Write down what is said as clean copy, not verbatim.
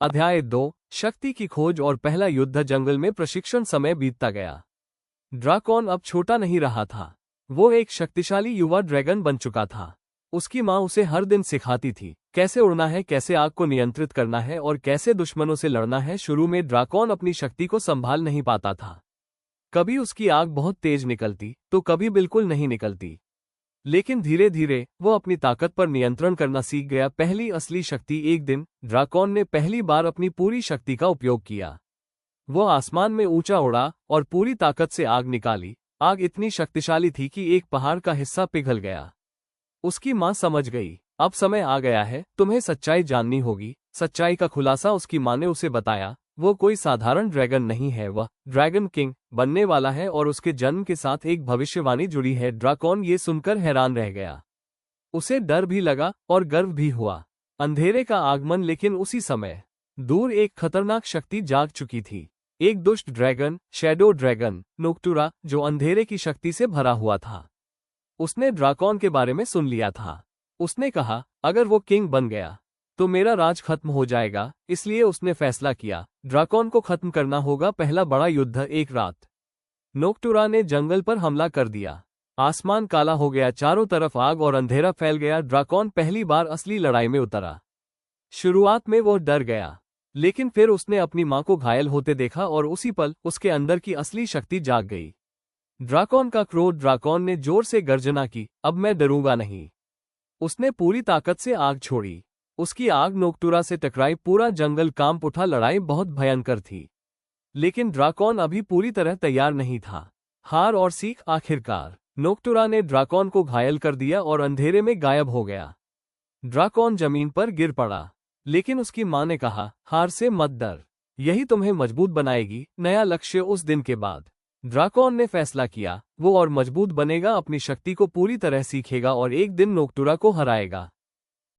अध्याय 2 शक्ति की खोज और पहला युद्ध। जंगल में प्रशिक्षण समय बीतता गया। ड्राकॉन अब छोटा नहीं रहा था। वो एक शक्तिशाली युवा ड्रैगन बन चुका था। उसकी माँ उसे हर दिन सिखाती थी कैसे उड़ना है, कैसे आग को नियंत्रित करना है और कैसे दुश्मनों से लड़ना है। शुरू में ड्राकॉन अपनी शक्ति को संभाल नहीं पाता था। कभी उसकी आग बहुत तेज निकलती तो कभी बिल्कुल नहीं निकलती। लेकिन धीरे धीरे वो अपनी ताकत पर नियंत्रण करना सीख गया। पहली असली शक्ति। एक दिन ड्राकॉन ने पहली बार अपनी पूरी शक्ति का उपयोग किया। वो आसमान में ऊंचा उड़ा और पूरी ताकत से आग निकाली। आग इतनी शक्तिशाली थी कि एक पहाड़ का हिस्सा पिघल गया। उसकी माँ समझ गई, अब समय आ गया है, तुम्हें सच्चाई जाननी होगी। सच्चाई का खुलासा उसकी माँ ने उसे बताया। वो कोई साधारण ड्रैगन नहीं है, वह ड्रैगन किंग बनने वाला है और उसके जन्म के साथ एक भविष्यवाणी जुड़ी है। ड्राकॉन ये सुनकर हैरान रह गया। उसे डर भी लगा और गर्व भी हुआ। अंधेरे का आगमन। लेकिन उसी समय दूर एक खतरनाक शक्ति जाग चुकी थी। एक दुष्ट ड्रैगन, शैडो ड्रैगन नोक्टुरा, जो अंधेरे की शक्ति से भरा हुआ था। उसने ड्राकॉन के बारे में सुन लिया था। उसने कहा, अगर वो किंग बन गया तो मेरा राज खत्म हो जाएगा। इसलिए उसने फैसला किया, ड्राकॉन को खत्म करना होगा। पहला बड़ा युद्ध। एक रात नोक्टुरा ने जंगल पर हमला कर दिया। आसमान काला हो गया, चारों तरफ आग और अंधेरा फैल गया। ड्राकॉन पहली बार असली लड़ाई में उतरा। शुरुआत में वो डर गया, लेकिन फिर उसने अपनी माँ को घायल होते देखा और उसी पल उसके अंदर की असली शक्ति जाग गई। ड्राकॉन का क्रोध। ड्राकॉन ने जोर से गर्जना की, अब मैं डरूंगा नहीं। उसने पूरी ताकत से आग छोड़ी। उसकी आग नोक्टुरा से टकराई। पूरा जंगल कांप उठा। लड़ाई बहुत भयंकर थी, लेकिन ड्राकॉन अभी पूरी तरह तैयार नहीं था। हार और सीख। आखिरकार नोक्टुरा ने ड्राकॉन को घायल कर दिया और अंधेरे में गायब हो गया। ड्राकॉन जमीन पर गिर पड़ा, लेकिन उसकी माँ ने कहा, हार से मत डर, यही तुम्हें मजबूत बनाएगी। नया लक्ष्य। उस दिन के बाद ड्राकॉन ने फैसला किया, वो और मजबूत बनेगा, अपनी शक्ति को पूरी तरह सीखेगा और एक दिन नोक्टुरा को हराएगा।